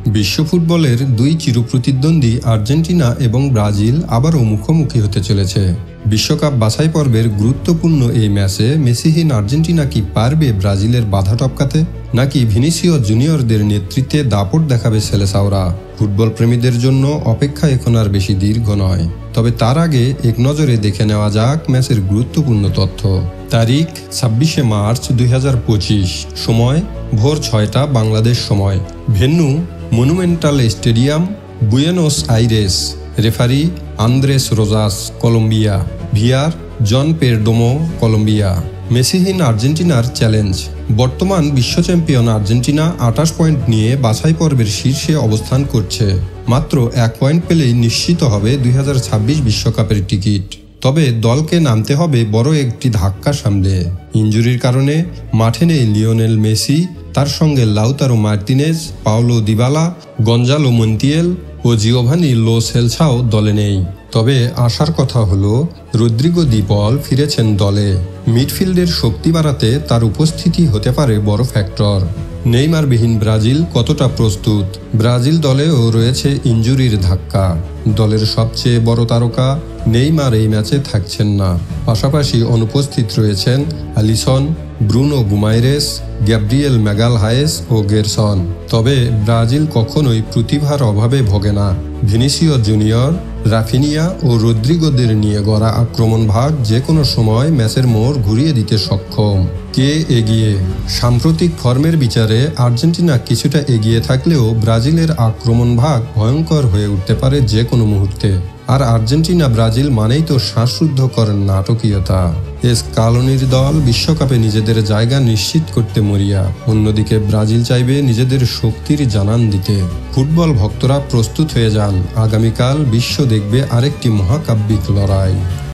বিশ্ব ফুটবলের দুই চিরপ্রতিদ্বন্দ্বী আর্জেন্টিনা এবং ব্রাজিল আবারও মুখোমুখি হতে চলেছে। বিশ্বকাপ বাছাই পর্বের গুরুত্বপূর্ণ এই ম্যাচে মেসিহীন আর্জেন্টিনা কি পারবে ব্রাজিলের বাধা টপকাতে, নাকি ভিনিসিয়াস জুনিয়রদের নেতৃত্বে দাপট দেখাবে সেলেসাওরা? ফুটবল প্রেমীদের জন্য অপেক্ষা এখন আর বেশি দীর্ঘ নয়। তবে তার আগে এক নজরে দেখে নেওয়া যাক ম্যাচের গুরুত্বপূর্ণ তথ্য। তারিখ 26শে মার্চ 2025, সময় ভোর 6টা বাংলাদেশ সময়, venue monumental stadium, Buenos Aires, referee Andres Rojas, Colombia, VAR John Perdomo, Colombia. মেসিহীন আর্জেন্টিনার চ্যালেঞ্জ। বর্তমান বিশ্ব চ্যাম্পিয়ন আর্জেন্টিনা 28 পয়েন্ট নিয়ে বাছাই পর্বের শীর্ষে অবস্থান করছে। মাত্র 1 পয়েন্ট পেলেই নিশ্চিত হবে 2026 বিশ্বকাপের টিকিট। তবে দলকে নামতে হবে বড় একটি ধাক্কা সামলে। ইনজুরির কারণে মাঠে নেই লিওনেল মেসি, তার সঙ্গে Lautaro Martinez, Paulo Dybala, Gonzalo Montiel ও জিওভানি লো সেলসাও দলে নেই। তবে আশার কথা হলো রদ্রিগো দি পল ফিরেছেন দলে। মিডফিল্ডের শক্তি বাড়াতে তার উপস্থিতি হতে পারে বড় ফ্যাক্টর। নেইমারবিহীন ব্রাজিল কতটা প্রস্তুত? ব্রাজিল দলেও রয়েছে ইনজুরির ধাক্কা। দলের সবচেয়ে বড় তারকা নেইমার এই ম্যাচে থাকছেন না। পাশাপাশি অনুপস্থিত রয়েছেন আলিসন, ব্রুনো গুমাইরেস, গ্যাব্রিয়েল ম্যাগালহায়েস ও গেরসন। তবে ব্রাজিল কখনোই প্রতিভার অভাবে ভোগে না। ভিনিসিয়াস জুনিয়র, রাফিনিয়া ও রদ্রিগোদের নিয়ে গড়া আক্রমণ ভাগ যে কোনো সময় ম্যাচের মোড় ঘুরিয়ে দিতে সক্ষম। কে এগিয়ে? সাম্প্রতিক ফর্মের বিচারে আর্জেন্টিনা কিছুটা এগিয়ে থাকলেও ব্রাজিলের আক্রমণ ভাগ ভয়ঙ্কর হয়ে উঠতে পারে যে কোনো মুহূর্তে। আর আর্জেন্টিনা ব্রাজিল মানেই তো শ্বাসরুদ্ধকর নাটকীয়তা। স্কালোনির দল বিশ্বকাপে নিজেদের জায়গা নিশ্চিত করতে মরিয়া। অন্যদিকে ব্রাজিল চাইবে নিজেদের শক্তির জানান দিতে। ফুটবল ভক্তরা প্রস্তুত হয়ে যান, আগামীকাল বিশ্ব দেখবে আরেকটি মহাকাব্যিক লড়াই।